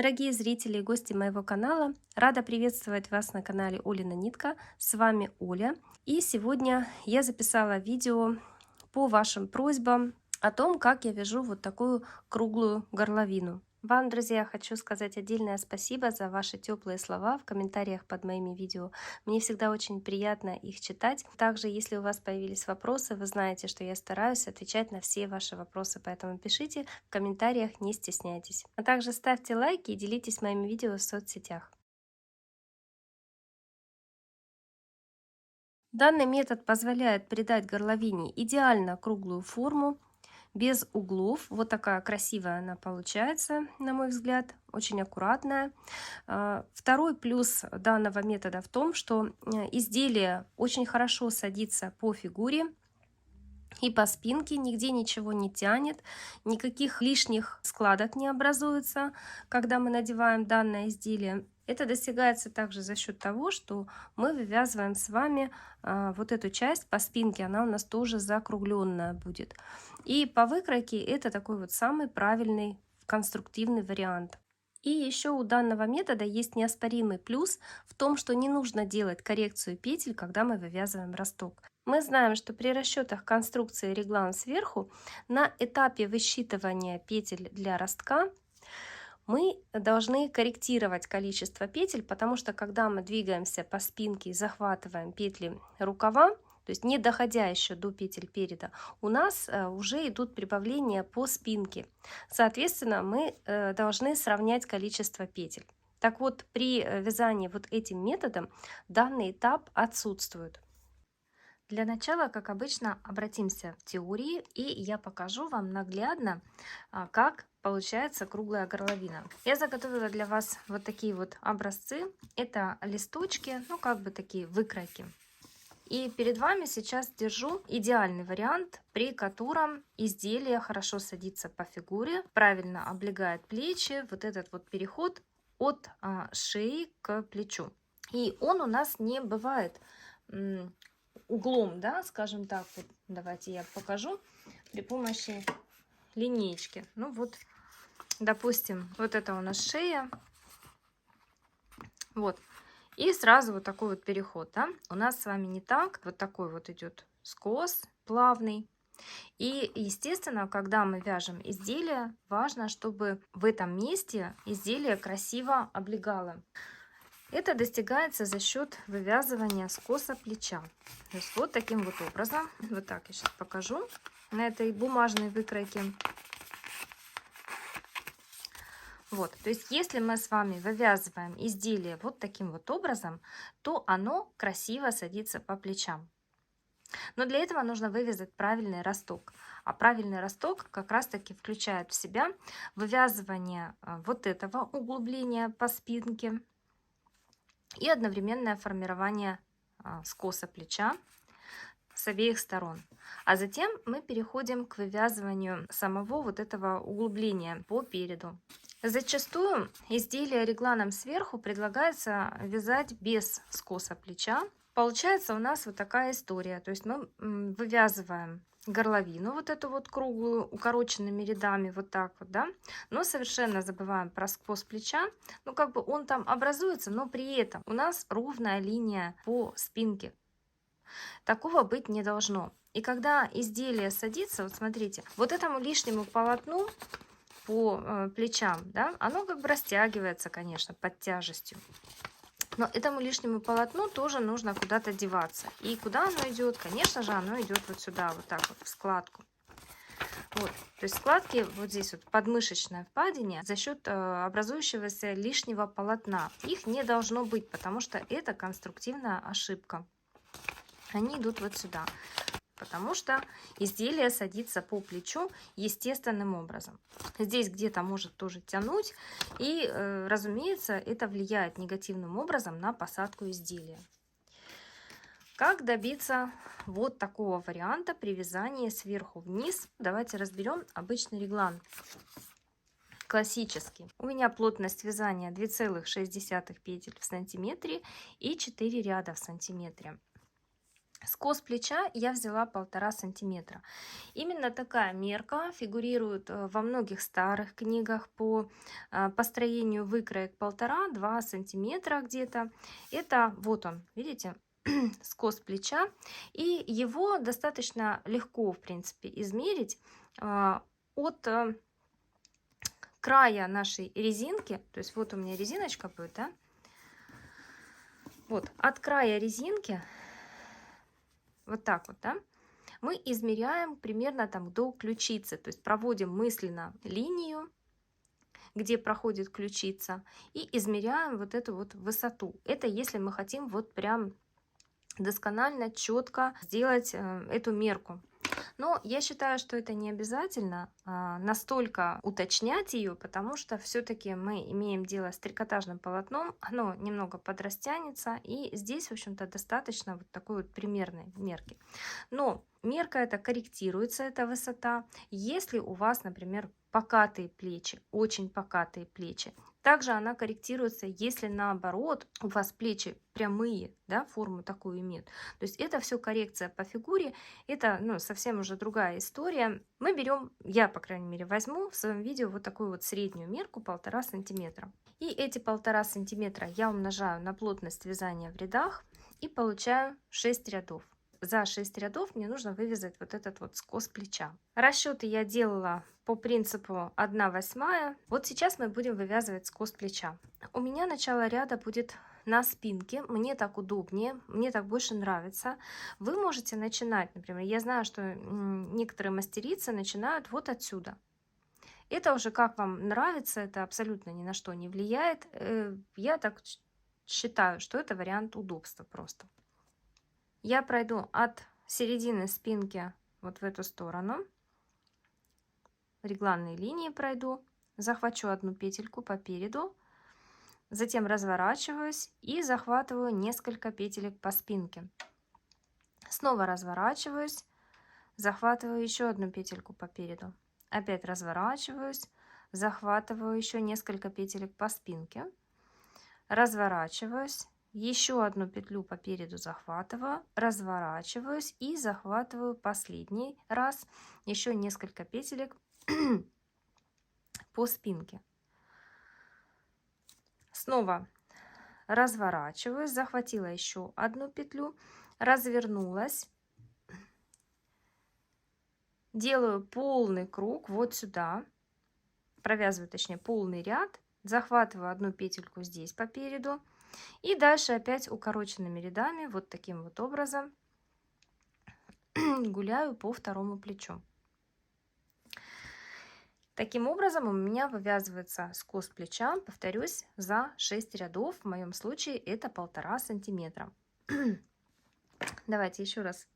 Дорогие зрители и гости моего канала, рада приветствовать вас на канале Олина Нитка. С вами Оля. И сегодня я записала видео по вашим просьбам о том, как я вяжу вот такую круглую горловину. Вам, друзья, хочу сказать отдельное спасибо за ваши теплые слова в комментариях под моими видео. Мне всегда очень приятно их читать. Также, если у вас появились вопросы, вы знаете, что я стараюсь отвечать на все ваши вопросы, поэтому пишите в комментариях, не стесняйтесь. А также ставьте лайки и делитесь моими видео в соцсетях. Данный метод позволяет придать горловине идеально круглую форму, без углов. Вот такая красивая она получается, на мой взгляд, очень аккуратная. Второй плюс данного метода в том, что изделие очень хорошо садится по фигуре и по спинке, нигде ничего не тянет, никаких лишних складок не образуется, когда мы надеваем данное изделие. Это достигается также за счет того, что мы вывязываем с вами вот эту часть по спинке, она у нас тоже закругленная будет. И по выкройке это такой вот самый правильный конструктивный вариант. И еще у данного метода есть неоспоримый плюс в том, что не нужно делать коррекцию петель, когда мы вывязываем росток. Мы знаем, что при расчетах конструкции реглан сверху на этапе высчитывания петель для ростка мы должны корректировать количество петель, потому что когда мы двигаемся по спинке и захватываем петли рукава, то есть не доходя еще до петель переда, у нас уже идут прибавления по спинке. Соответственно, мы должны сравнять количество петель. Так вот, при вязании вот этим методом данный этап отсутствует. Для начала, как обычно, обратимся в теории, и я покажу вам наглядно, как получается круглая горловина. Я заготовила для вас вот такие вот образцы. Это листочки, ну как бы такие выкройки. И перед вами сейчас держу идеальный вариант, при котором изделие хорошо садится по фигуре, правильно облегает плечи, вот этот вот переход от шеи к плечу. И он у нас не бывает углом, да, скажем так. Вот давайте я покажу при помощи линеечки. Ну вот, допустим, вот это у нас шея. Вот. И сразу вот такой вот переход, да? У нас с вами не так. Вот такой вот идет скос плавный. И, естественно, когда мы вяжем изделие, важно, чтобы в этом месте изделие красиво облегало. Это достигается за счет вывязывания скоса плеча. То есть вот таким вот образом. Вот так я сейчас покажу на этой бумажной выкройке. Вот, то есть если мы с вами вывязываем изделие вот таким вот образом, то оно красиво садится по плечам. Но для этого нужно вывязать правильный росток. А правильный росток как раз таки включает в себя вывязывание вот этого углубления по спинке и одновременное формирование скоса плеча с обеих сторон. А затем мы переходим к вывязыванию самого вот этого углубления по переду. Зачастую изделие регланом сверху предлагается вязать без скоса плеча. Получается у нас вот такая история. То есть мы вывязываем горловину вот эту вот круглую укороченными рядами вот так вот, да, но совершенно забываем про скос плеча. Ну как бы он там образуется, но при этом у нас ровная линия по спинке. Такого быть не должно. И когда изделие садится, вот смотрите, вот этому лишнему полотну по плечам, да, оно как бы растягивается, конечно, под тяжестью. Но этому лишнему полотну тоже нужно куда-то деваться. И куда оно идет? Конечно же, оно идет вот сюда, вот так вот, в складку. Вот. То есть складки вот здесь вот подмышечная впадине за счет образующегося лишнего полотна. Их не должно быть, потому что это конструктивная ошибка. Они идут вот сюда, потому что изделие садится по плечу естественным образом. Здесь где-то может тоже тянуть, и, разумеется, это влияет негативным образом на посадку изделия. Как добиться вот такого варианта при вязании сверху вниз? Давайте разберем обычный реглан. Классический. У меня плотность вязания 2,6 петель в сантиметре и 4 ряда в сантиметре. Скос плеча я взяла 1,5 сантиметра. Именно такая мерка фигурирует во многих старых книгах по построению выкроек 1,5-2 сантиметра где-то. Это вот он, видите, скос плеча. И его достаточно легко, в принципе, измерить от края нашей резинки. То есть вот у меня резиночка будет, да? Вот от края резинки, вот так вот, да, мы измеряем примерно там до ключицы, то есть проводим мысленно линию, где проходит ключица, и измеряем вот эту вот высоту. Это если мы хотим вот прям досконально, четко сделать эту мерку. Но я считаю, что это не обязательно настолько уточнять ее, потому что все-таки мы имеем дело с трикотажным полотном, оно немного подрастянется, и здесь, в общем-то, достаточно вот такой вот примерной мерки. Но мерка эта корректируется, эта высота, если у вас, например, покатые плечи, очень покатые плечи. Также она корректируется, если наоборот у вас плечи прямые, да, форму такую имеют. То есть это все коррекция по фигуре, это совсем уже другая история. Мы берем, я, по крайней мере, возьму в своем видео вот такую вот среднюю мерку 1,5 сантиметра. И эти 1,5 сантиметра я умножаю на плотность вязания в рядах и получаю 6 рядов. За 6 рядов мне нужно вывязать вот этот вот скос плеча. Расчеты я делала по принципу 1/8. Вот сейчас мы будем вывязывать скос плеча. У меня начало ряда будет на спинке, мне так удобнее, мне так больше нравится. Вы можете начинать, например, я знаю, что некоторые мастерицы начинают вот отсюда. Это уже как вам нравится, это абсолютно ни на что не влияет. Я так считаю, что это вариант удобства просто. Я пройду от середины спинки вот в эту сторону, регланные линии пройду, захвачу одну петельку по переду, затем разворачиваюсь и захватываю несколько петелек по спинке. Снова разворачиваюсь, захватываю еще одну петельку по переду. Опять разворачиваюсь, захватываю еще несколько петелек по спинке. Разворачиваюсь, еще одну петлю по переду захватываю, разворачиваюсь и захватываю последний раз еще несколько петелек по спинке. Снова разворачиваюсь, захватила еще одну петлю, развернулась, делаю полный круг вот сюда, провязываю, точнее, полный ряд, захватываю одну петельку здесь по переду и дальше опять укороченными рядами вот таким вот образом гуляю по второму плечу. Таким образом у меня вывязывается скос плеча, повторюсь, за 6 рядов. В моем случае это 1,5 сантиметра. Давайте еще раз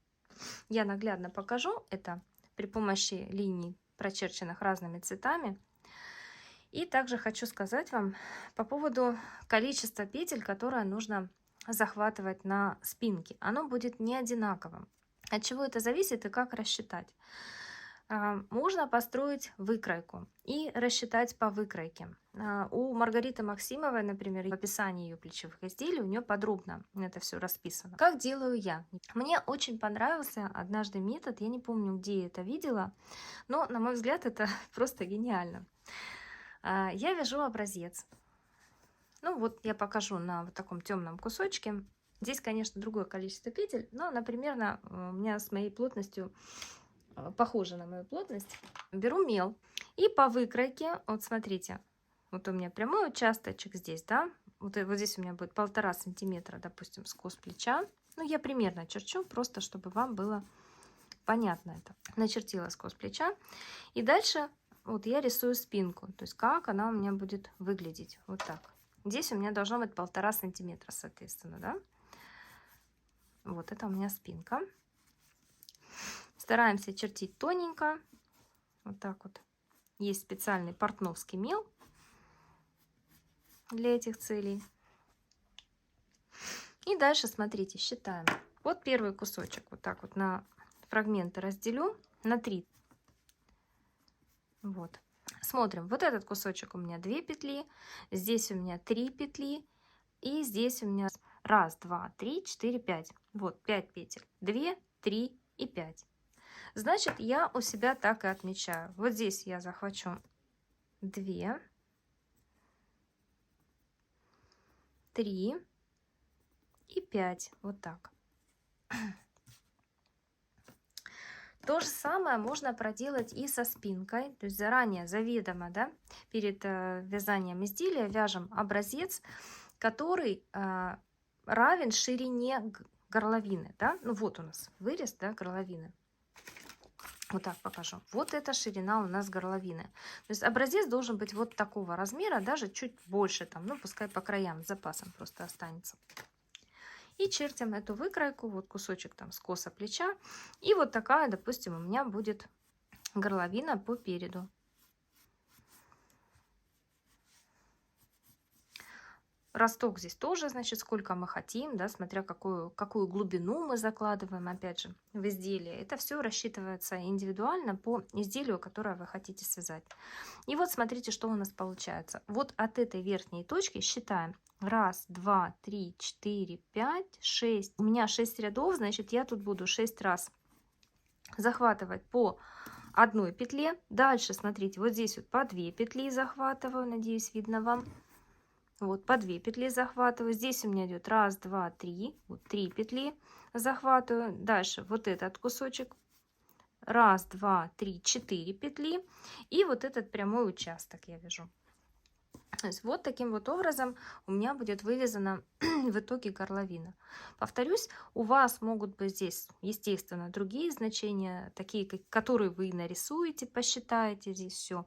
я наглядно покажу это при помощи линий, прочерченных разными цветами. И также хочу сказать вам по поводу количества петель, которое нужно захватывать на спинке. Оно будет не одинаковым. От чего это зависит и как рассчитать? Можно построить выкройку и рассчитать по выкройке. У Маргариты Максимовой, например, в описании ее плечевых изделий у нее подробно это все расписано. Как делаю я? Мне очень понравился однажды метод, я не помню, где я это видела, но, на мой взгляд, это просто гениально. Я вяжу образец. Ну вот я покажу на вот таком темном кусочке. Здесь, конечно, другое количество петель, но, например, у меня с моей плотностью похоже на мою плотность. Беру мел и по выкройке, вот смотрите, вот у меня прямой участочек здесь, да, вот здесь у меня будет 1,5 сантиметра, допустим, скос плеча. Ну, я примерно черчу, просто чтобы вам было понятно это. Начертила скос плеча. И дальше вот я рисую спинку, то есть как она у меня будет выглядеть. Вот так. Здесь у меня должно быть 1,5 сантиметра, соответственно, да. Вот это у меня спинка. Стараемся чертить тоненько. Вот так вот. Есть специальный портновский мел для этих целей. И дальше, смотрите, считаем. Вот первый кусочек вот так вот на фрагменты разделю на 3. Вот. Смотрим. Вот этот кусочек у меня 2 петли. Здесь у меня 3 петли. И здесь у меня 1, 2, 3, 4, 5. Вот 5 петель. 2, 3 и 5. Значит, я у себя так и отмечаю. Вот здесь я захвачу 2, 3 и 5. Вот так. То же самое можно проделать и со спинкой. То есть заранее, заведомо, да, перед вязанием изделия вяжем образец, который равен ширине горловины. Да? Ну вот у нас вырез, да, горловины. Вот так покажу. Вот эта ширина у нас горловины. То есть образец должен быть вот такого размера, даже чуть больше, там, ну пускай по краям с запасом просто останется. И чертим эту выкройку, вот кусочек там скоса плеча. И вот такая, допустим, у меня будет горловина по переду. Росток здесь тоже, значит, сколько мы хотим, да, смотря какую глубину мы закладываем, опять же, в изделие. Это все рассчитывается индивидуально по изделию, которое вы хотите связать. И вот смотрите, что у нас получается. Вот от этой верхней точки считаем. 1, 2, 3, 4, 5, 6. У меня 6 рядов, значит, я тут буду 6 раз захватывать по одной петле. Дальше, смотрите, вот здесь вот по 2 петли захватываю, надеюсь, видно вам. Вот по 2 петли захватываю. Здесь у меня идет 1, 2, 3. Вот 3 петли захватываю. Дальше вот этот кусочек. 1, 2, 3, 4 петли. И вот этот прямой участок я вяжу. То есть вот таким вот образом у меня будет вывязана в итоге горловина. Повторюсь, у вас могут быть здесь, естественно, другие значения, такие, которые вы нарисуете, посчитаете здесь все.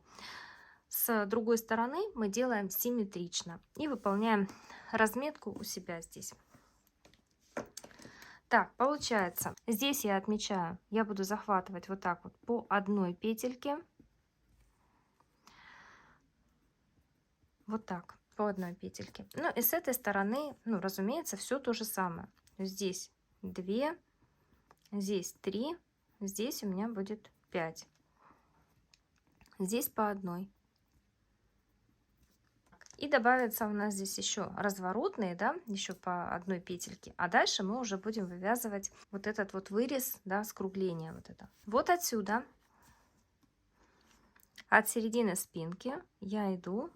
С другой стороны мы делаем симметрично и выполняем разметку у себя здесь. Так, получается, здесь я отмечаю, я буду захватывать вот так вот по одной петельке. Вот так, по одной петельке. Ну и с этой стороны, ну, разумеется, все то же самое. Здесь 2, здесь 3, здесь у меня будет 5. Здесь по одной. И добавится у нас здесь еще разворотные, да, еще по одной петельке. А дальше мы уже будем вывязывать вот этот вот вырез, да, скругление вот это. Вот отсюда, от середины спинки я иду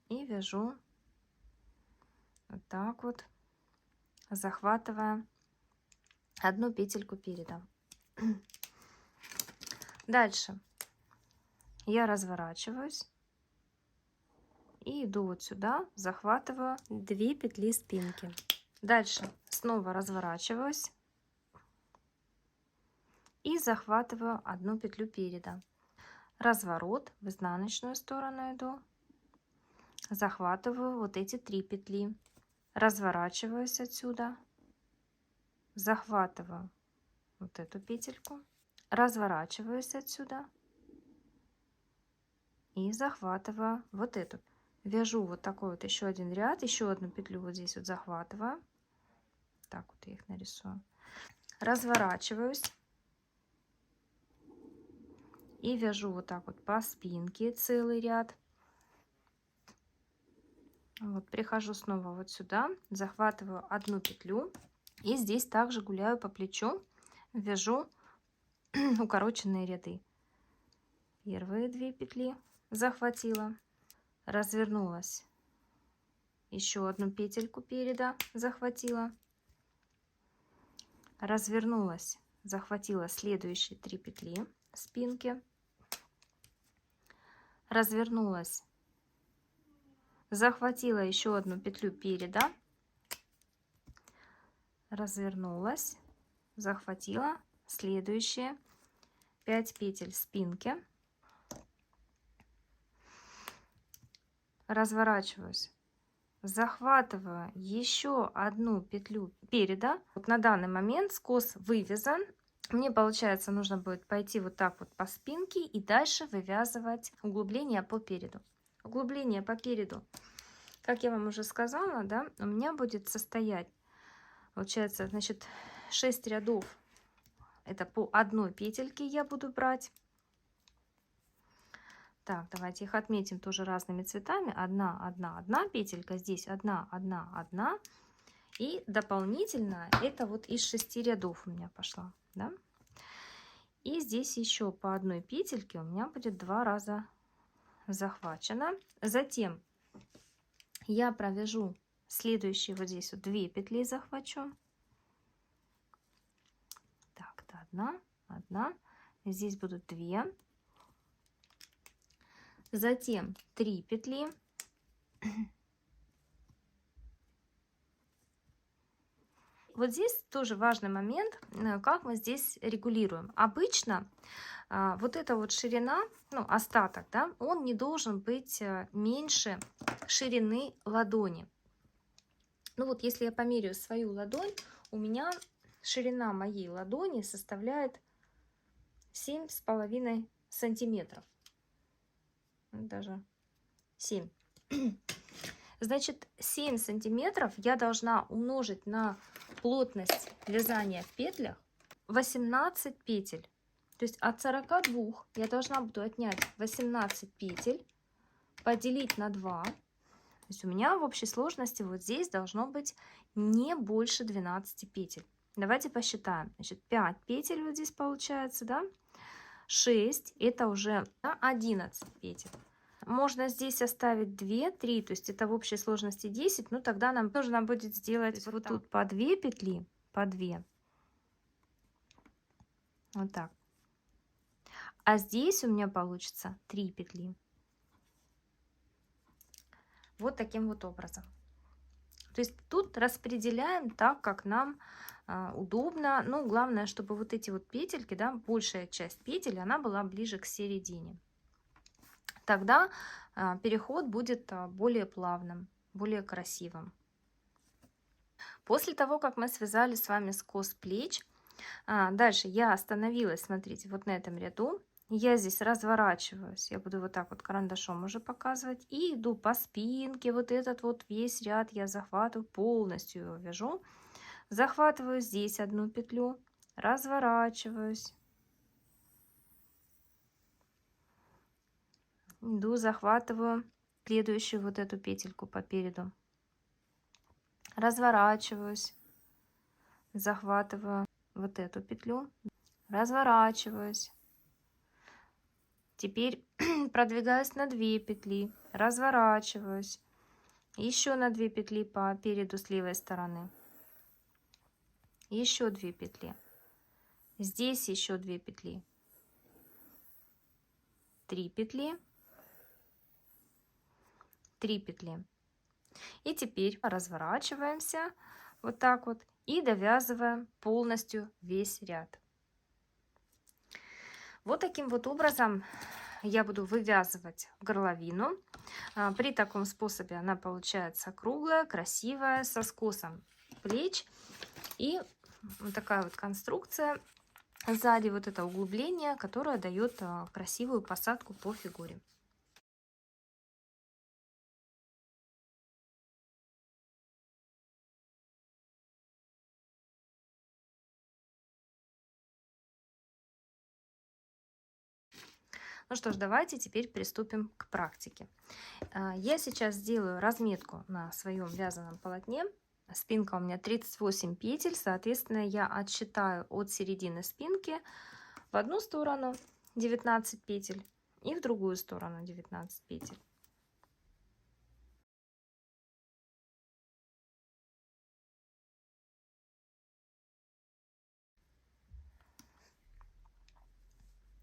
и вяжу вот так вот, захватывая одну петельку переда. Дальше я разворачиваюсь и иду вот сюда, захватываю 2 петли спинки. Дальше снова разворачиваюсь и захватываю одну петлю переда. Разворот, в изнаночную сторону иду, захватываю вот эти 3 петли, разворачиваюсь отсюда, захватываю вот эту петельку, разворачиваюсь отсюда и захватываю вот эту. Вяжу вот такой вот еще один ряд, еще одну петлю вот здесь вот захватываю. Так вот я их нарисую. Разворачиваюсь и вяжу вот так вот по спинке целый ряд. Вот прихожу снова вот сюда, захватываю одну петлю и здесь также гуляю по плечу, вяжу укороченные ряды. Первые 2 петли захватила, развернулась, еще одну петельку переда захватила, развернулась, захватила следующие 3 петли спинки, развернулась, захватила еще одну петлю переда, развернулась, захватила следующие 5 петель спинки, разворачиваюсь, захватываю еще одну петлю переда. Вот на данный момент скос вывязан. Мне, получается, нужно будет пойти вот так вот по спинке и дальше вывязывать углубление по переду. Углубление по переду, как я вам уже сказала, да, у меня будет состоять, получается, значит, 6 рядов. Это по одной петельке я буду брать. Так, давайте их отметим тоже разными цветами. 1, 1, 1 петелька, здесь 1, 1, 1. И дополнительно это вот из 6 рядов у меня пошла, да. И здесь еще по одной петельке у меня будет 2 раза захвачено. Затем я провяжу следующие вот здесь вот 2 петли захвачу. Так, это одна. Здесь будут 2. Затем 3 петли. Вот здесь тоже важный момент, как мы здесь регулируем. Обычно вот эта вот ширина, ну, остаток, да, он не должен быть меньше ширины ладони. Ну вот, если я померяю свою ладонь, у меня ширина моей ладони составляет 7,5 сантиметров. Даже 7. Значит, 7 сантиметров я должна умножить на плотность вязания в петлях 18 петель. То есть от 42 я должна буду отнять 18 петель, поделить на 2. То есть у меня в общей сложности вот здесь должно быть не больше 12 петель. Давайте посчитаем. Значит, 5 петель вот здесь получается, да? 6 это уже 11 петель. Можно здесь оставить 2, 3, то есть это в общей сложности 10, но тогда нам нужно будет сделать вот тут по 2 петли, по 2. Вот так. А здесь у меня получится 3 петли. Вот таким вот образом. То есть тут распределяем так, как нам удобно. Но главное, чтобы вот эти вот петельки, да, большая часть петель, она была ближе к середине. Тогда переход будет более плавным, более красивым. После того, как мы связали с вами скос плеч, дальше я остановилась, смотрите, вот на этом ряду. Я здесь разворачиваюсь, я буду вот так вот карандашом уже показывать, и иду по спинке, вот этот вот весь ряд я захватываю, полностью его вяжу. Захватываю здесь одну петлю, разворачиваюсь. Иду, захватываю следующую вот эту петельку по переду. Разворачиваюсь, захватываю вот эту петлю, разворачиваюсь. Теперь продвигаюсь на 2 петли, разворачиваюсь. Еще на 2 петли по переду с левой стороны. Еще 2 петли. Здесь еще 2 петли. 3 петли. 3 петли. И теперь разворачиваемся вот так вот и довязываем полностью весь ряд. Вот таким вот образом я буду вывязывать горловину. При таком способе она получается круглая, красивая, со скосом плеч. И вот такая вот конструкция. Сзади вот это углубление, которое дает красивую посадку по фигуре. Ну что ж, давайте теперь приступим к практике. Я сейчас сделаю разметку на своем вязаном полотне. Спинка у меня 38 петель, соответственно, я отсчитаю от середины спинки в одну сторону 19 петель и в другую сторону 19 петель.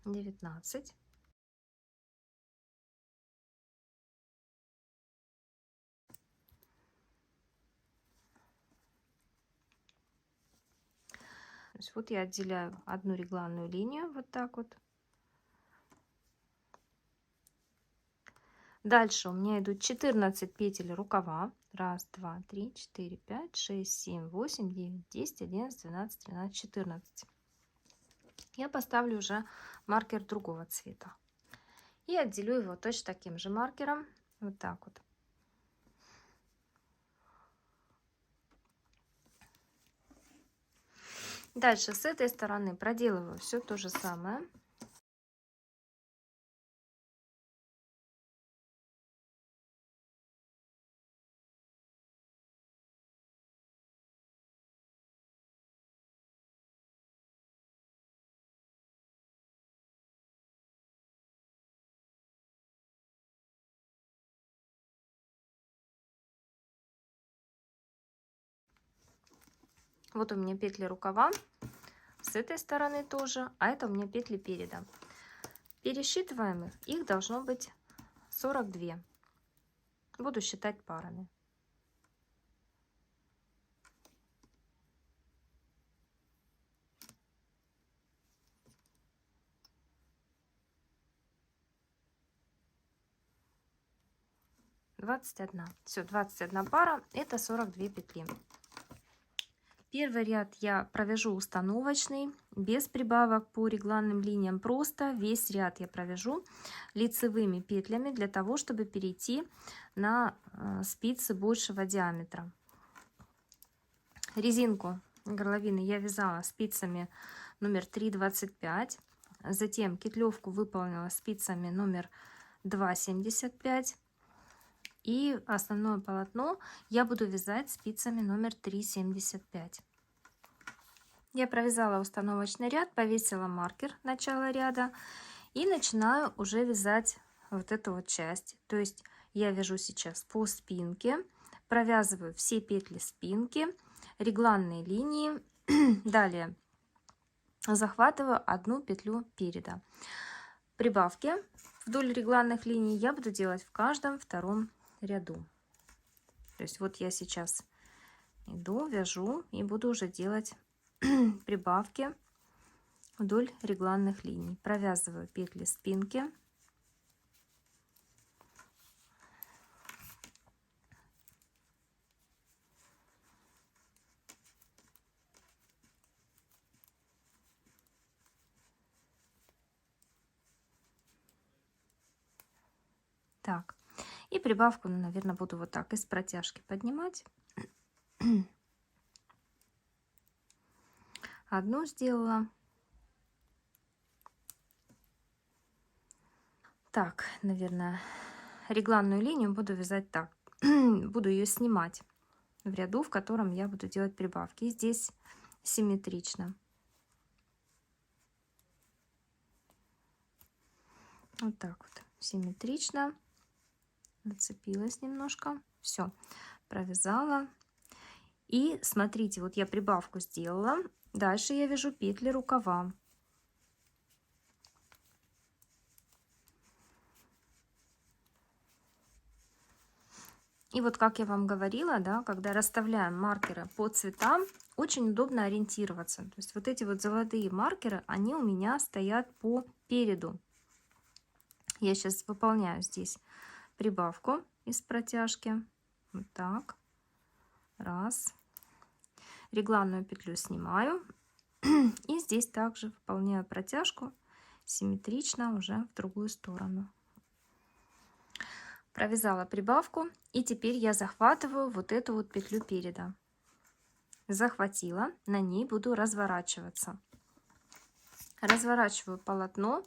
Девятнадцать. То есть вот я отделяю одну регланную линию вот так вот. Дальше у меня идут 14 петель рукава. 1, 2, 3, 4, 5, 6, 7, 8, 9, 10, 11, 12, 13, 14. Я поставлю уже маркер другого цвета. И отделю его точно таким же маркером. Вот так вот. Дальше с этой стороны проделываю все то же самое. Вот у меня петли рукава, с этой стороны тоже, а это у меня петли переда. Пересчитываем их, их должно быть 42. Буду считать парами. Двадцать одна. Все, 21 пара, это 42 петли. Первый ряд я провяжу установочный, без прибавок по регланным линиям, просто весь ряд я провяжу лицевыми петлями для того, чтобы перейти на спицы большего диаметра. Резинку горловины я вязала спицами номер 3,25, затем кетлевку выполнила спицами номер 2,75. И основное полотно я буду вязать спицами номер 3,75. Я провязала установочный ряд, повесила маркер начала ряда и начинаю уже вязать вот эту вот часть. То есть я вяжу сейчас по спинке, провязываю все петли спинки, регланные линии, далее захватываю одну петлю переда. Прибавки вдоль регланных линий я буду делать в каждом втором ряду. То есть вот я сейчас иду, вяжу и буду уже делать прибавки вдоль регланных линий. Провязываю петли спинки. Так, и прибавку, наверное, буду вот так из протяжки поднимать. Одну сделала. Так, наверное, регланную линию буду вязать так. Буду ее снимать в ряду, в котором я буду делать прибавки. И здесь симметрично. Вот так вот, симметрично. Зацепилась немножко. Все, провязала. И смотрите, вот я прибавку сделала. Дальше я вяжу петли рукава. И вот как я вам говорила, да, когда расставляем маркеры по цветам, очень удобно ориентироваться. То есть вот эти вот золотые маркеры, они у меня стоят по переду. Я сейчас выполняю здесь прибавку из протяжки. Вот так. Раз. Регланную петлю снимаю. И здесь также выполняю протяжку симметрично уже в другую сторону. Провязала прибавку, и теперь я захватываю вот эту вот петлю переда. Захватила, на ней буду разворачиваться. Разворачиваю полотно,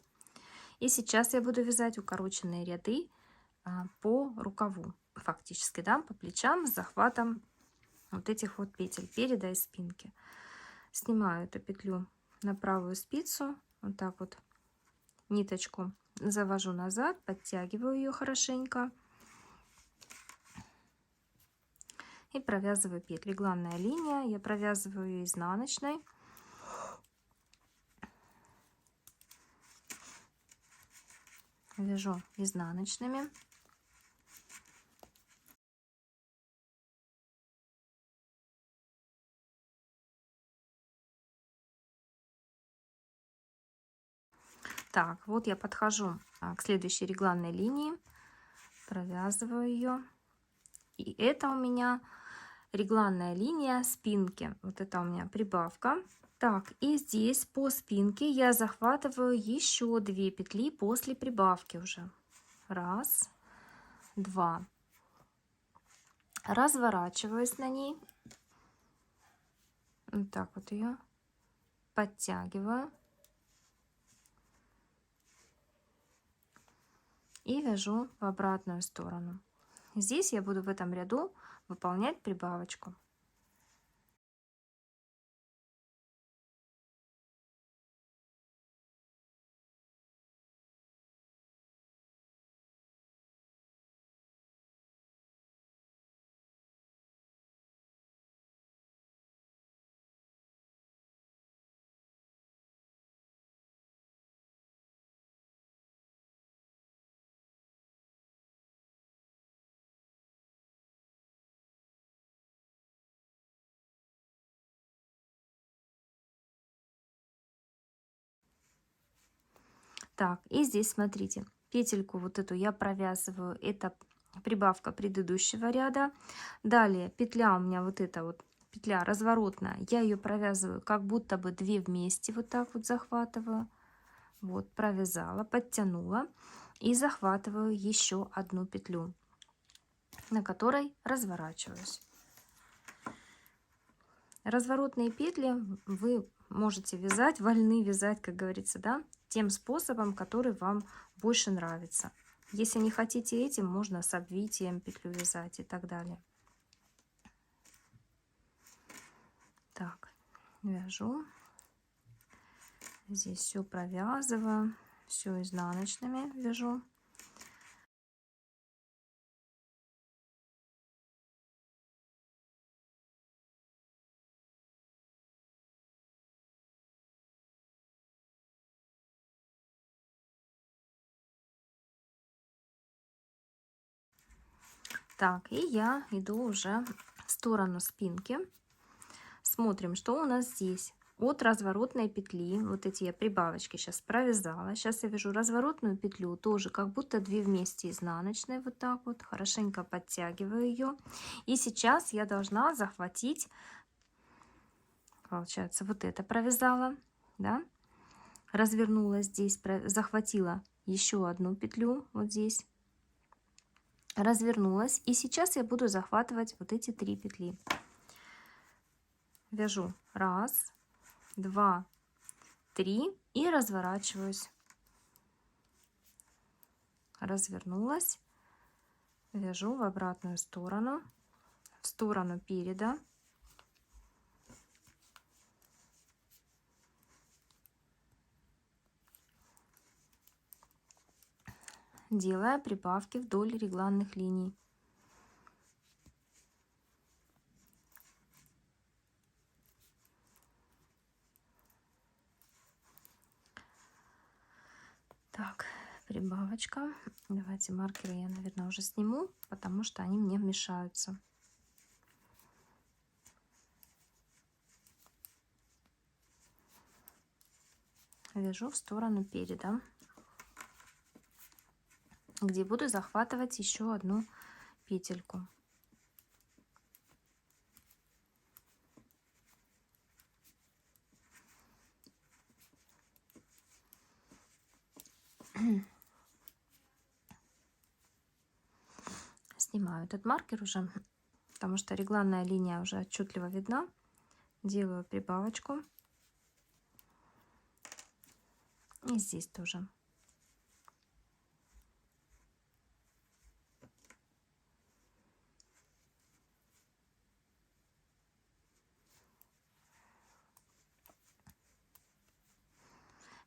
и сейчас я буду вязать укороченные ряды по рукаву, фактически, да, по плечам с захватом вот этих вот петель переда и спинки. Снимаю эту петлю на правую спицу, вот так вот ниточку завожу назад, подтягиваю ее хорошенько и провязываю петли. Регланная линия, я провязываю ее изнаночной. Вяжу изнаночными. Так, вот я подхожу к следующей регланной линии, провязываю ее. И это у меня регланная линия спинки. Вот это у меня прибавка. Так, и здесь по спинке я захватываю еще 2 петли после прибавки уже. Раз, два. Разворачиваюсь на ней. Вот так вот ее подтягиваю. И вяжу в обратную сторону. Здесь я буду в этом ряду выполнять прибавочку. Так, и здесь смотрите, петельку вот эту я провязываю, это прибавка предыдущего ряда. Далее петля у меня вот эта вот петля разворотная, я ее провязываю как будто бы 2 вместе, вот так вот захватываю. Вот, провязала, подтянула и захватываю еще одну петлю, на которой разворачиваюсь. Разворотные петли вы можете вязать, вольны вязать, как говорится, да, тем способом, который вам больше нравится. Если не хотите этим, можно с обвитием петлю вязать и так далее. Так, вяжу. Здесь все провязываю, все изнаночными вяжу. Так, и я иду уже в сторону спинки. Смотрим, что у нас здесь. От разворотной петли, вот эти я прибавочки сейчас провязала. Сейчас я вяжу разворотную петлю, тоже как будто 2 вместе изнаночной, вот так вот, хорошенько подтягиваю ее. И сейчас я должна захватить, получается, вот это провязала, да, развернула здесь, захватила еще одну петлю вот здесь, развернулась, и сейчас я буду захватывать вот эти 3 петли. Вяжу 1, 2, 3 и разворачиваюсь. Развернулась, вяжу в обратную сторону, в сторону переда. Делая прибавки вдоль регланных линий. Так, прибавочка. Давайте маркеры я, наверное, уже сниму, потому что они мне мешаются. Вяжу в сторону переда, где буду захватывать еще одну петельку. Снимаю этот маркер уже, потому что регланная линия уже отчетливо видна. Делаю прибавочку. И здесь тоже.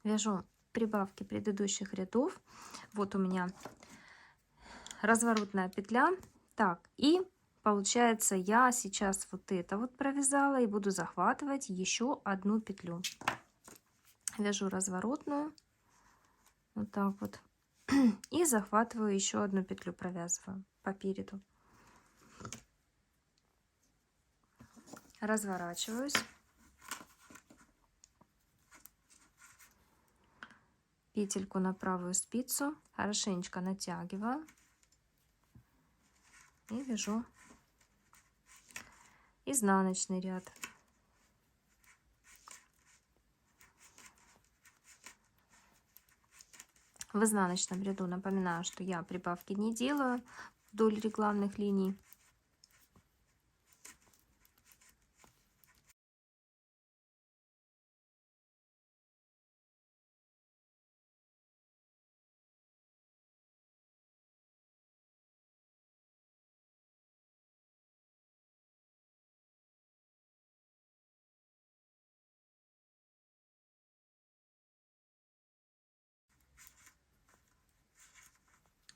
Вяжу прибавки предыдущих рядов. Вот у меня разворотная петля. Так, и получается я сейчас вот это вот провязала и буду захватывать еще одну петлю. Вяжу разворотную вот так вот и захватываю еще одну петлю, провязываю по переду. Разворачиваюсь. Петельку на правую спицу хорошенечко натягиваю и вяжу изнаночный ряд. В изнаночном ряду напоминаю, что я прибавки не делаю вдоль регланных линий.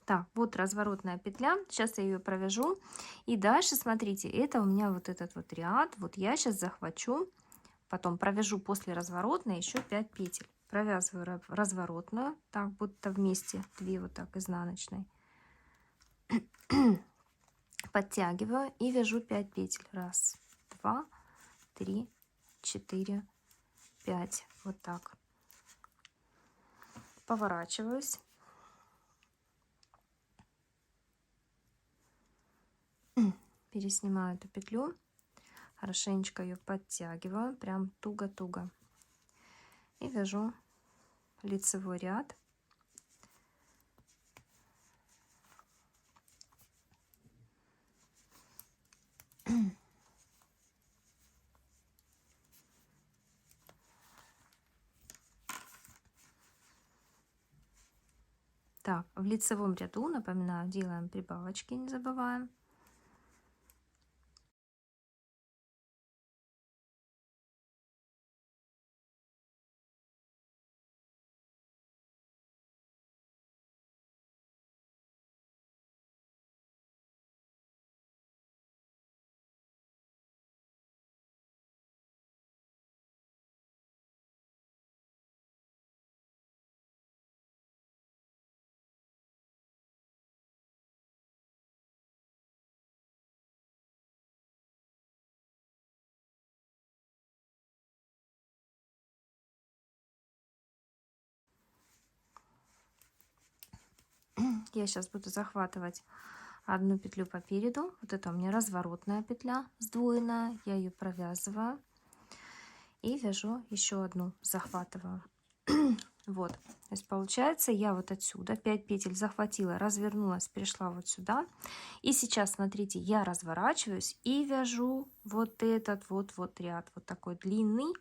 Так, вот разворотная петля. Сейчас я ее провяжу. И дальше, смотрите, это у меня вот этот вот ряд. Вот я сейчас захвачу, потом провяжу после разворотной еще 5 петель. Провязываю разворотную, так, будто вместе 2 вот так изнаночной. Подтягиваю и вяжу 5 петель. 1, 2, 3, 4, 5. Вот так. поворачиваюсь. Переснимаю эту петлю, хорошенечко ее подтягиваю, прям туго-туго. И вяжу лицевой ряд. Так, в лицевом ряду, напоминаю, делаем прибавочки, не забываем. Я сейчас буду захватывать одну петлю по переду. Вот это у меня разворотная петля сдвоенная. Я ее провязываю и вяжу еще одну, захватываю. Вот, то есть получается, я вот отсюда 5 петель захватила, развернулась, перешла вот сюда. И сейчас, смотрите, я разворачиваюсь и вяжу вот этот вот ряд, вот такой длинный,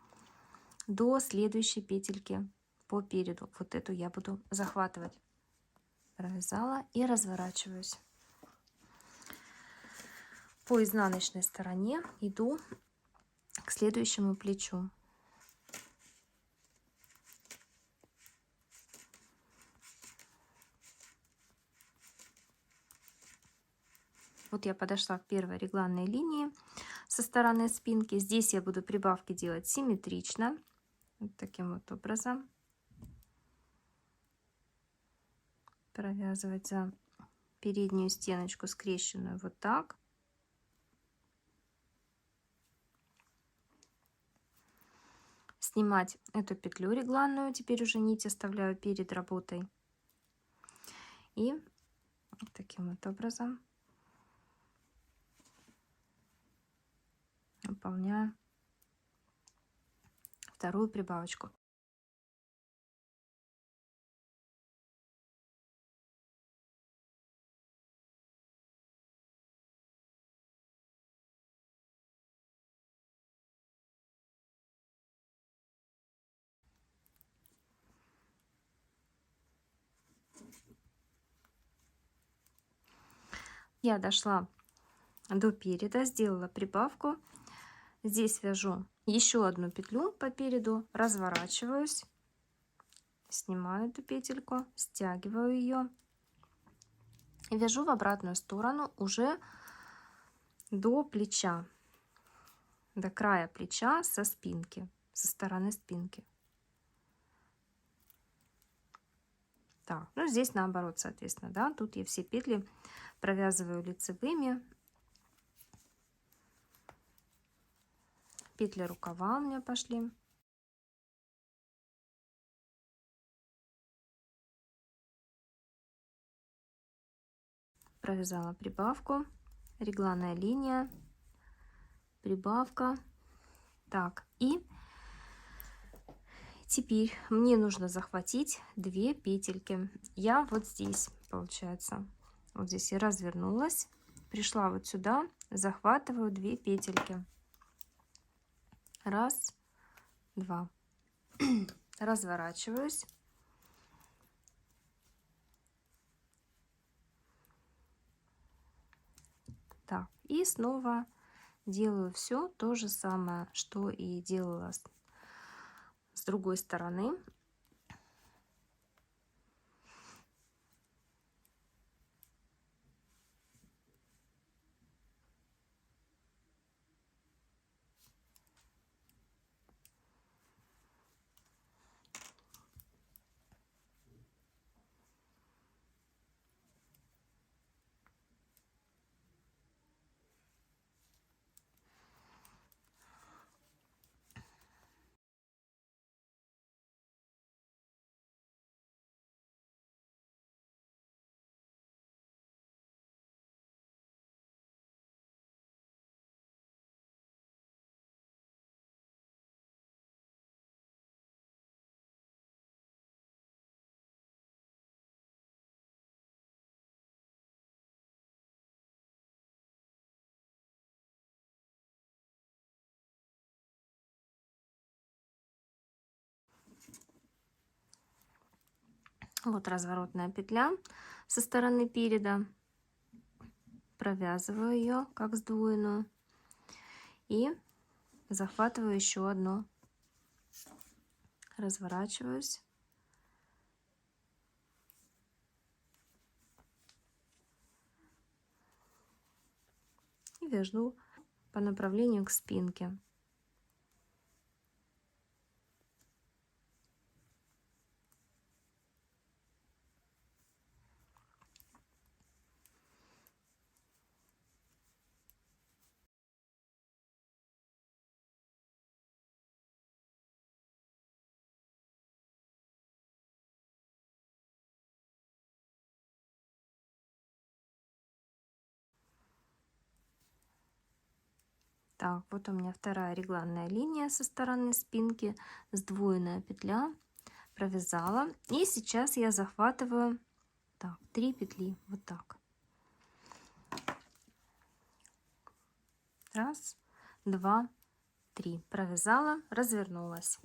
до следующей петельки по переду. Вот эту я буду захватывать. Провязала и разворачиваюсь. По изнаночной стороне иду к следующему плечу. Вот я подошла к первой регланной линии со стороны спинки. Здесь я буду прибавки делать симметрично, вот таким вот образом. Провязывать за переднюю стеночку скрещенную вот так. Снимать эту петлю регланную, теперь уже нить оставляю перед работой. И вот таким вот образом выполняю вторую прибавочку. Я дошла до переда, сделала прибавку. Здесь вяжу еще одну петлю по переду, разворачиваюсь, снимаю эту петельку, стягиваю ее и вяжу в обратную сторону уже до плеча, до края плеча со спинки, со стороны спинки. Так, ну здесь наоборот, соответственно, да, тут я все петли провязываю лицевыми. Петли рукава у меня пошли. Провязала прибавку, регланная линия, прибавка. Так, и теперь мне нужно захватить 2 петельки. Я вот здесь, получается, вот здесь я развернулась, пришла вот сюда, захватываю 2 петельки. Раз, два. Разворачиваюсь. Так, и снова делаю все то же самое, что и делала с другой стороны. Вот разворотная петля со стороны переда. Провязываю ее как сдвоенную и захватываю еще одну. Разворачиваюсь. И вяжу по направлению к спинке. Так, вот у меня вторая регланная линия со стороны спинки, сдвоенная петля, провязала. И сейчас я захватываю 3 петли, вот так. Раз, два, три. Провязала, развернулась.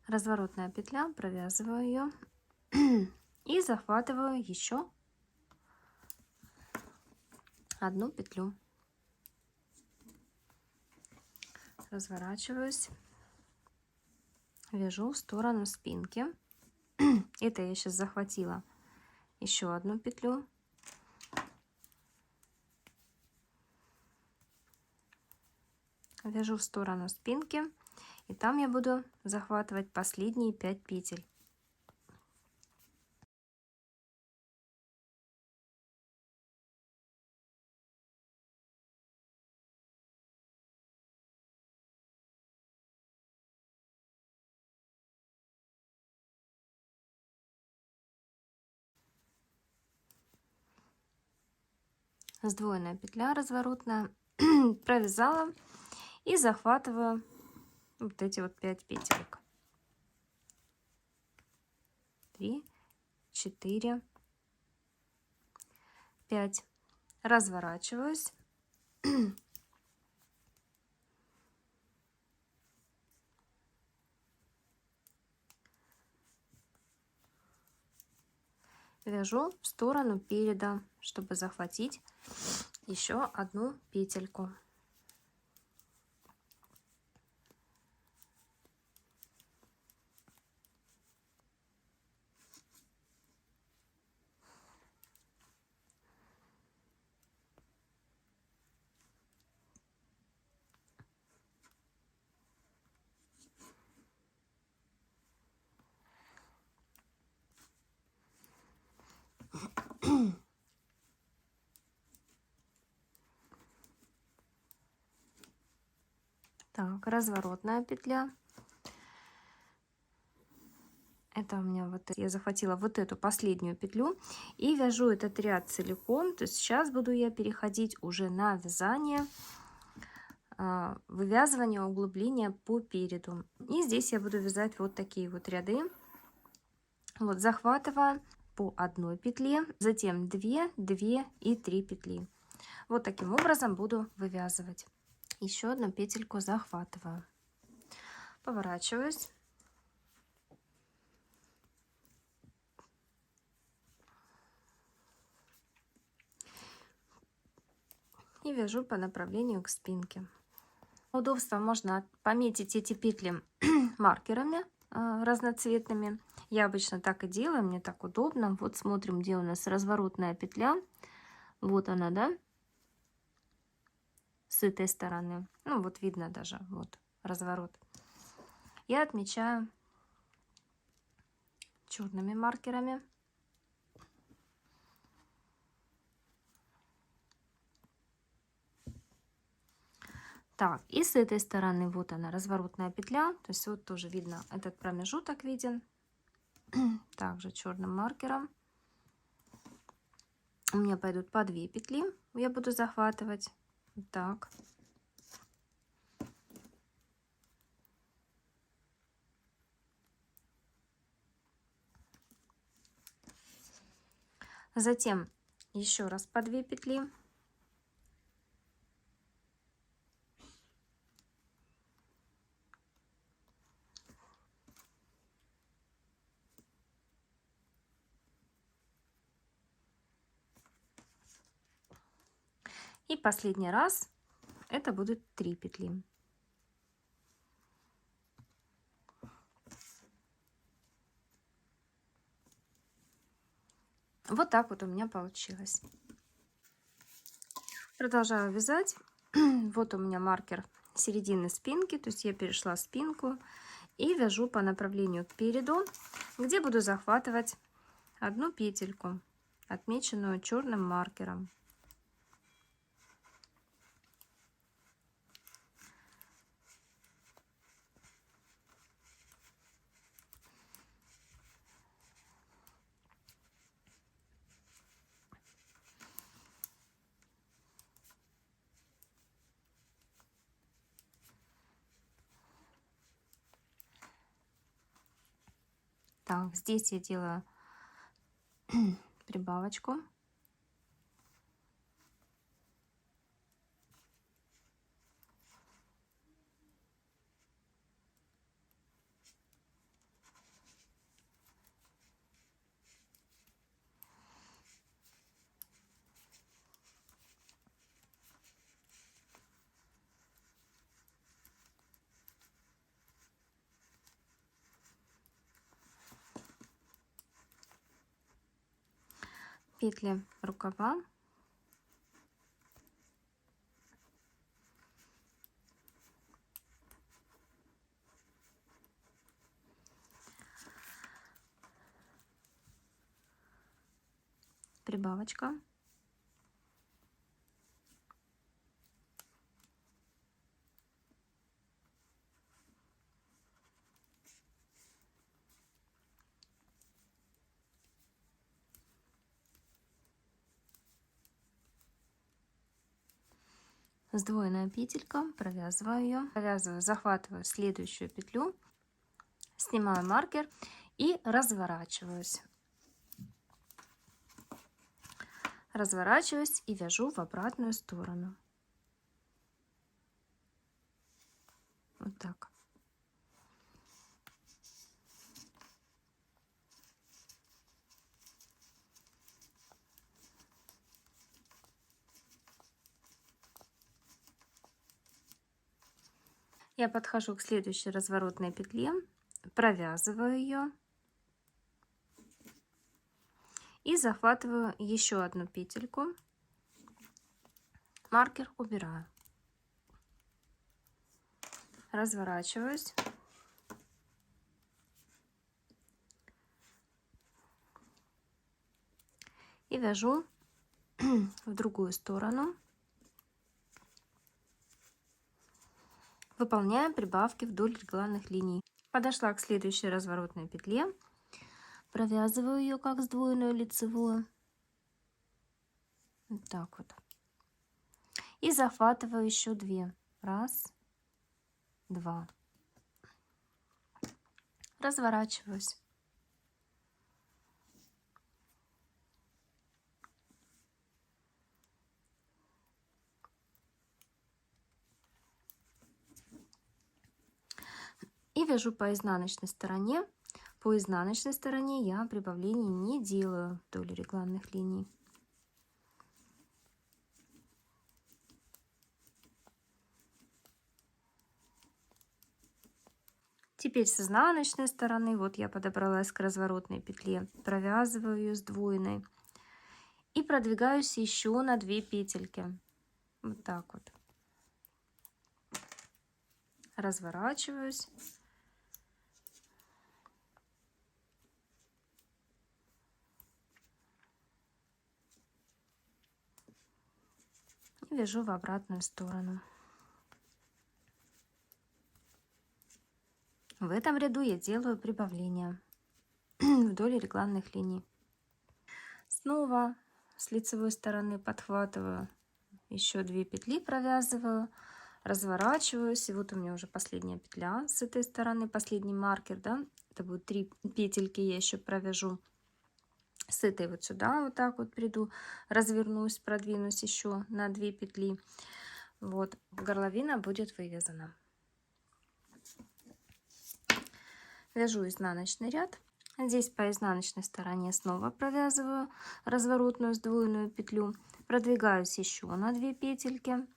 Разворотная петля, провязываю ее и захватываю еще одну петлю. Разворачиваюсь, вяжу в сторону спинки. Это я сейчас захватила еще одну петлю. Вяжу в сторону спинки, и там я буду захватывать последние 5 петель. Сдвоенная петля разворотная, провязала и захватываю вот эти вот 5 петелек. 3, 4, 5. Разворачиваюсь. Вяжу в сторону переда, чтобы захватить еще одну петельку. Так, разворотная петля. Это у меня вот я захватила вот эту последнюю петлю и вяжу этот ряд целиком. То есть сейчас буду я переходить уже на вязание, вывязывание углубления по переду. И здесь я буду вязать вот такие вот ряды. Вот захватывая по одной петле, затем 2, 2 и 3 петли. Вот таким образом буду вывязывать. Еще одну петельку захватываю, поворачиваюсь. и вяжу по направлению к спинке. Для удобства можно пометить эти петли маркерами разноцветными. Я обычно так и делаю, мне так удобно. Вот смотрим, где у нас разворотная петля. Вот она, да, с этой стороны. Ну, вот видно даже, вот разворот. Я отмечаю черными маркерами. Так, и с этой стороны вот она, разворотная петля. То есть вот тоже видно, этот промежуток виден. Также черным маркером. У меня пойдут по 2 петли. Я буду захватывать. Вот так. Затем еще раз по 2 петли. И последний раз это будут 3 петли. Вот так вот у меня получилось. Продолжаю вязать. Вот у меня маркер середины спинки, то есть я перешла спинку и вяжу по направлению к переду, где буду захватывать одну петельку, отмеченную черным маркером. Так, здесь я делаю прибавочку. Петли рукава. Прибавочка. Сдвоенная петелька, провязываю ее, провязываю, захватываю следующую петлю, снимаю маркер и разворачиваюсь. Разворачиваюсь и вяжу в обратную сторону. Вот так. Я подхожу к следующей разворотной петле, провязываю ее и захватываю еще одну петельку. Маркер убираю. Разворачиваюсь. И вяжу в другую сторону. Выполняем прибавки вдоль регланных линий. Подошла к следующей разворотной петле. Провязываю ее как сдвоенную лицевую. Вот так вот. И захватываю еще 2. Раз, 2. Разворачиваюсь. И вяжу по изнаночной стороне. По изнаночной стороне я прибавлений не делаю вдоль регланных линий. Теперь с изнаночной стороны, вот я подобралась к разворотной петле, провязываю ее сдвоенной и продвигаюсь еще на 2 петельки. Вот так вот. Разворачиваюсь. И вяжу в обратную сторону. В этом ряду я делаю прибавление вдоль регланных линий. Снова с лицевой стороны подхватываю, еще 2 петли провязываю, разворачиваюсь. И вот у меня уже последняя петля с этой стороны, последний маркер, да, это будет 3 петельки, я еще провяжу. С этой вот сюда вот так вот приду, развернусь, продвинусь еще на 2 петли. Вот, горловина будет вывязана. Вяжу изнаночный ряд. Здесь по изнаночной стороне снова провязываю разворотную сдвоенную петлю, продвигаюсь еще на 2 петельки,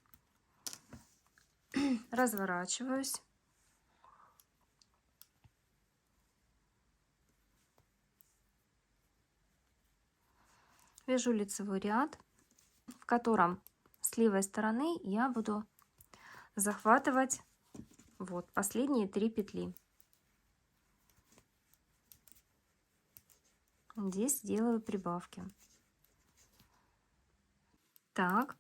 разворачиваюсь, вяжу лицевой ряд, в котором с левой стороны я буду захватывать вот последние 3 петли. Здесь делаю прибавки. Так,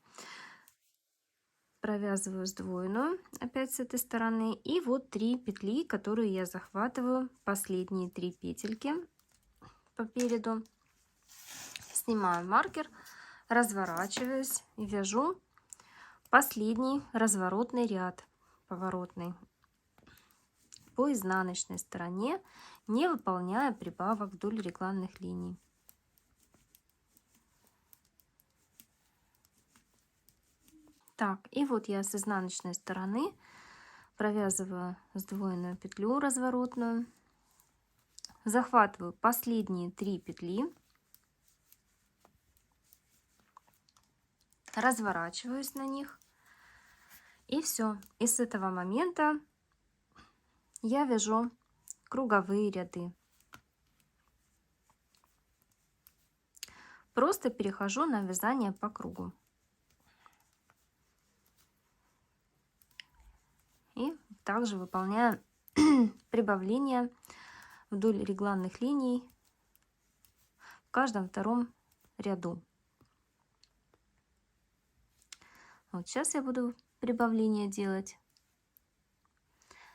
провязываю сдвоенную опять с этой стороны, и вот 3 петли, которые я захватываю, последние 3 петельки по переду. Снимаю маркер, разворачиваюсь и вяжу последний разворотный ряд, поворотный, по изнаночной стороне, не выполняя прибавок вдоль регланных линий. Так, и вот я с изнаночной стороны провязываю сдвоенную петлю разворотную, захватываю последние 3 петли, разворачиваюсь на них, и все. И с этого момента я вяжу круговые ряды. Просто перехожу на вязание по кругу. И также выполняю прибавление вдоль регланных линий в каждом втором ряду. Вот сейчас я буду прибавление делать.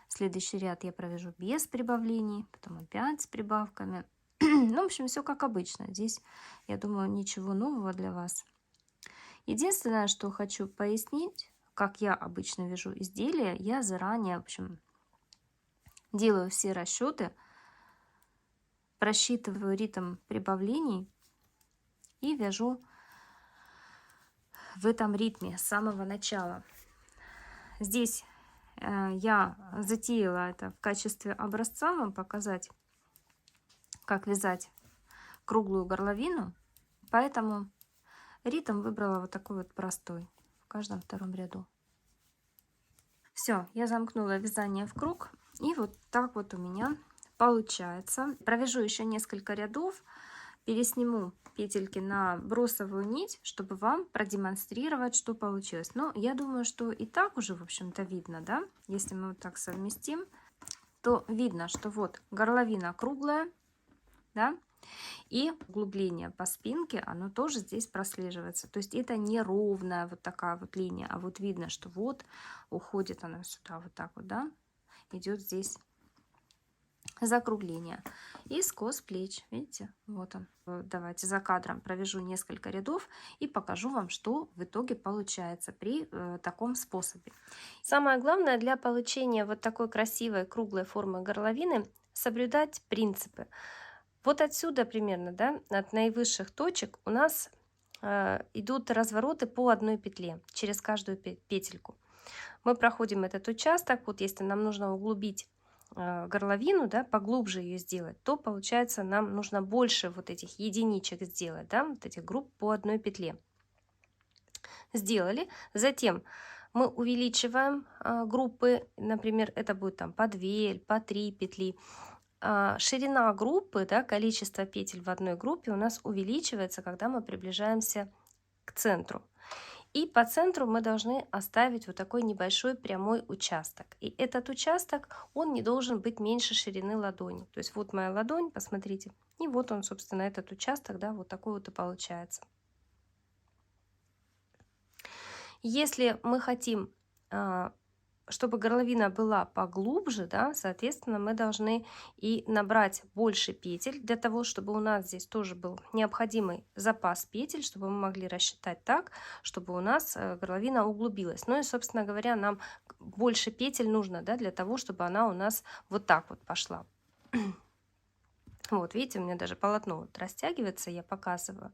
Следующий ряд я провяжу без прибавлений, потом опять с прибавками. Ну, в общем, все как обычно. Здесь, я думаю, ничего нового для вас. Единственное, что хочу пояснить, как я обычно вяжу изделия, я заранее, в общем, делаю все расчеты, просчитываю ритм прибавлений и вяжу в этом ритме с самого начала. Здесь я затеяла это в качестве образца вам показать, как вязать круглую горловину, поэтому ритм выбрала вот такой вот простой в каждом втором ряду. Все, я замкнула вязание в круг, и вот так вот у меня получается. Провяжу еще несколько рядов, пересниму петельки на бросовую нить, чтобы вам продемонстрировать, что получилось. Но я думаю, что и так уже, в общем-то, видно, да? Если мы вот так совместим, то видно, что вот горловина круглая, да? И углубление по спинке, оно тоже здесь прослеживается. То есть это не ровная вот такая вот линия, а вот видно, что вот уходит она сюда вот так вот, да? Идет здесь закругление и скос плеч, видите, вот он. Давайте за кадром провяжу несколько рядов и покажу вам, что в итоге получается при таком способе. Самое главное для получения вот такой красивой круглой формы горловины соблюдать принципы. Вот отсюда примерно, да, от наивысших точек у нас идут развороты по одной петле через каждую петельку. Мы проходим этот участок, вот если нам нужно углубить горловину, да, поглубже ее сделать, то получается нам нужно больше вот этих единичек сделать, да, вот этих групп по одной петле. Сделали, затем мы увеличиваем группы, например, это будет там по 2 или по 3 петли. Ширина группы, да, количество петель в одной группе у нас увеличивается, когда мы приближаемся к центру. И по центру мы должны оставить вот такой небольшой прямой участок. И этот участок, он не должен быть меньше ширины ладони. То есть вот моя ладонь, посмотрите, и вот он, собственно, этот участок, да, вот такой вот и получается. Если мы хотим, чтобы горловина была поглубже, да, соответственно, мы должны и набрать больше петель для того, чтобы у нас здесь тоже был необходимый запас петель, чтобы мы могли рассчитать так, чтобы у нас горловина углубилась. Ну и, собственно говоря, нам больше петель нужно, да, для того, чтобы она у нас вот так вот пошла. Вот, видите, у меня даже полотно вот растягивается, я показываю.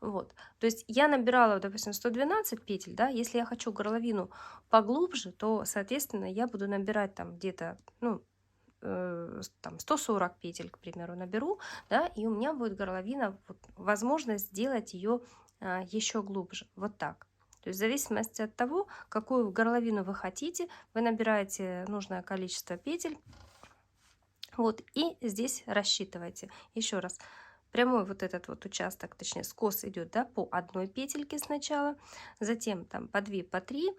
Вот, то есть я набирала, допустим, 112 петель, да, если я хочу горловину поглубже, то, соответственно, я буду набирать там где-то, ну, там 140 петель, к примеру, наберу, да, и у меня будет горловина, вот, возможность сделать ее еще глубже, вот так. То есть в зависимости от того, какую горловину вы хотите, вы набираете нужное количество петель, вот, и здесь рассчитывайте. Еще раз, прямой вот этот вот участок, точнее скос идет, да, по одной петельке сначала, затем там по 2, по 3,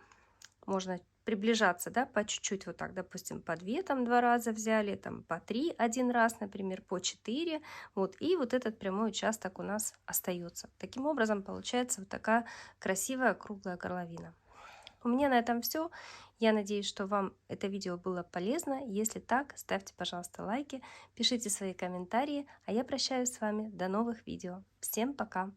можно приближаться, да, по чуть-чуть вот так, допустим, по 2 там 2 раза взяли, там по 3 один раз, например, по 4, вот, и вот этот прямой участок у нас остается. Таким образом получается вот такая красивая круглая горловина. У меня на этом все. Я надеюсь, что вам это видео было полезно. Если так, ставьте, пожалуйста, лайки, пишите свои комментарии, а я прощаюсь с вами до новых видео. Всем пока!